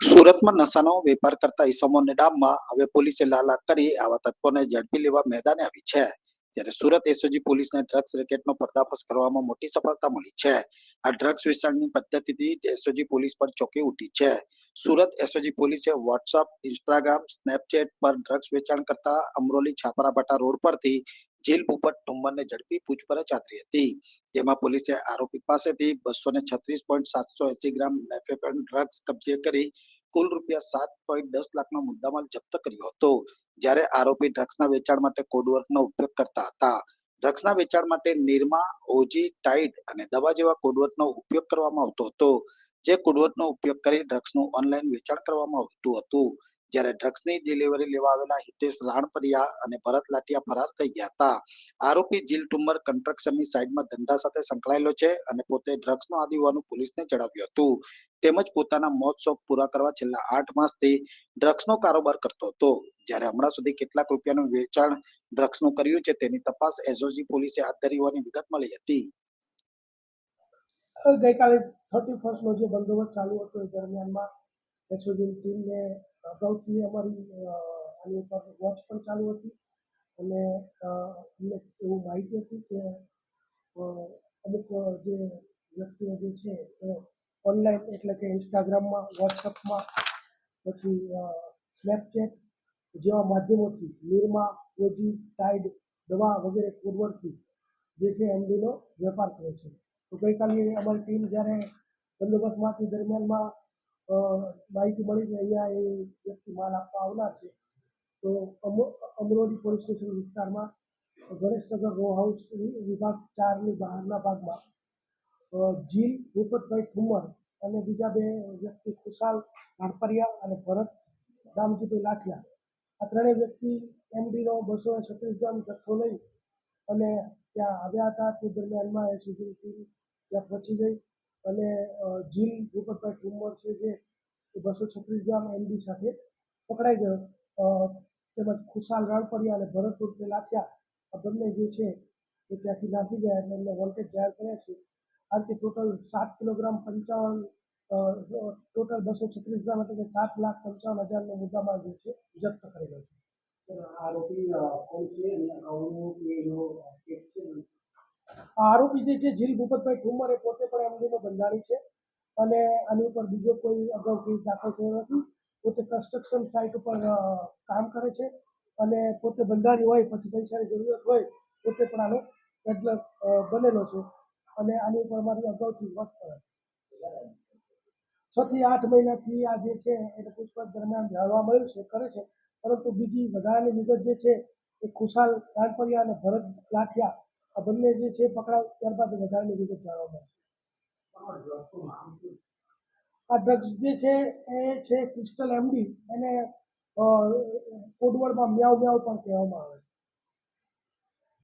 સુરતમાં નશાનો વેપાર કરતા ઈસમોની ડામમાં હવે પોલીસે લાલાક કરી આવા તત્વોને ઝડપી લેવા મેદાને આવી છે. ત્યારે સુરત એસઓજી પોલીસને ડ્રગ્સ રેકેટનો પર્દાફાશ કરવામાં મોટી સફળતા મળી છે. આ ડ્રગ્સ વેચાણની પદ્ધતિથી એસઓજી પોલીસ પર ચોંકી ઉઠી છે. સુરત એસઓજી પોલીસે વોટ્સઅપ, ઇન્સ્ટાગ્રામ, સ્નેપચેટ પર ડ્રગ્સ વેચાણ કરતા અમરોલી છાપરાભાટા રોડ પરથી જીલ ભૂપત ટુંબરને ઝડપી પૂછપરછ હાથ હતી. જેમાં પોલીસે આરોપી પાસેથી 236.780 ગ્રામ મેફેડ્રોન ડ્રગ્સ કબજે કરી કુલ રૂપિયા 7.10 લાખનો મુદ્દામાલ જપ્ત કર્યો હતો. જ્યારે આરોપી ડ્રગ્સના વેચાણ માટે કોડવર્ડનો ઉપયોગ કરતા હતા. ડ્રગ્સના વેચાણ માટે નિરમા, ઓજી, ટાઇડ અને દવા જેવા કોડવર્ડનો ઉપયોગ કરવામાં આવતો હતો. જે કોડવર્ડનો ઉપયોગ કરી ડ્રગ્સનું ઓનલાઈન વેચાણ કરવામાં આવતું હતું. જ્યારે ડ્રગ્સની ડિલિવરી લેવા આવેલા હિતેશ રાણપરિયા અને ભરત લાઠિયા ફરાર થઈ ગયા હતા. આરોપી જીલ ટુંબર કન્સ્ટ્રક્શનની સાઇડમાં ધંધા સાથે સંકળાયેલો છે અને પોતે ડ્રગ્સનો આદી હોવાનું પોલીસને જણાવ્યું હતું. તેમજ પોતાના મોજ શોખ પૂરા કરવા છેલ્લા 8 માસથી ડ્રગ્સનો કારોબાર કરતો હતો. જ્યારે હમણાં સુધી કેટલાક રૂપિયાનું વેચાણ ડ્રગ્સનું કર્યું છે તેની તપાસ એસઓજી પોલીસે હાથ ધરી હોવાની વિગત મળી હતી. ગઈકાલે 31st નો જે બંદોબસ્ત ચાલુ હતો એ દરમિયાનમાં એસઓજીની ટીમને અગાઉથી અમારી આની ઉપર વોચ પણ ચાલુ હતી અને અમને એવું માહિતી હતી કે અમુક જે વ્યક્તિઓ જે છે એ ઓનલાઈન એટલે કે ઇન્સ્ટાગ્રામમાં, વોટ્સઅપમાં, પછી સ્નેપચેટ જેવા માધ્યમોથી નિરમા, ઓજી, ટાઇડ, દવા વગેરે કોડવર્ડથી જે છે એમડીનો વેપાર કરે છે. તો ગઈકાલે અમારી ટીમ જ્યારે બંદોબસ્તમાંથી દરમિયાનમાં માહિતી મળી કે અહીંયા એ વ્યક્તિ માલ આપવા આવનાર છે. તો અમરોલી પોલીસ સ્ટેશન વિસ્તારમાં ગણેશનગર રો હાઉસ વિભાગ 4ની બહારના ભાગમાં જીલ ભૂપતભાઈ ઠુમ્મર અને બીજા 2 વ્યક્તિ ખુશાલ રાણપરિયા અને ભરત રામજીભાઈ લાઠિયા, આ ત્રણેય વ્યક્તિ એમડીનો 236 ગ્રામ જથ્થો લઈ અને ત્યાં આવ્યા હતા. તે દરમિયાનમાં એસઓજીની ટીમ ત્યાં પહોંચી ગઈ અને જીલ ભૂપતભાઈ ઠુમ્મર છે જે 236 ગ્રામ એમડી સાથે પકડાઈ ગયો. તેમજ ખુશાલ રાણપરિયા અને ભરત ઉર્ફે લાઠિયા આ બંને જે છે એ ત્યાંથી નાસી ગયા એટલે એમને વોન્ટેડ જાહેર કર્યા છે. આ રીતે ટોટલ 7 કિલોગ્રામ 55 ટોટલ 236 ગ્રામ એટલે કે 7,55,000નો મુદ્દામાલ જે છે જપ્ત કરેલો છે. આરોપી કોણ છે અને આરોપી જે છે જીલ ભૂપતભાઈ ઠુમ્મર એ પોતે પણ એમડીનો બંધાણી છે અને આની ઉપર બીજો કોઈ અગાઉ કેસ દાખલ થયો નથી. પોતે કન્સ્ટ્રક્શન સાઇટ ઉપર કામ કરે છે અને પોતે બંધાણી હોય પછી પૈસાની જરૂરિયાત હોય પોતે પણ આનો એટલે બનેલો છે અને આની ઉપર અમારી અગાઉથી વોચ કરે છે. 6 થી 8 મહિનાથી આ જે છે એને પૂછપરછ દરમિયાન જાણવા મળ્યું છે કરે છે, પરંતુ બીજી વધારાની વિગત જે છે એ ખુશાલ રાણપરિયા અને ભરત લાઠિયા આ બંને જે છે પકડાય ત્યારબાદ વધારાની વિગત જાણવા મળશે. આ ડ્રગ્સ જે છે એ છે ક્રિસ્ટલ એમડી, એને કોડવર્ડમાં મ્યાઉ મ્યાઉ પણ કહેવામાં આવે છે.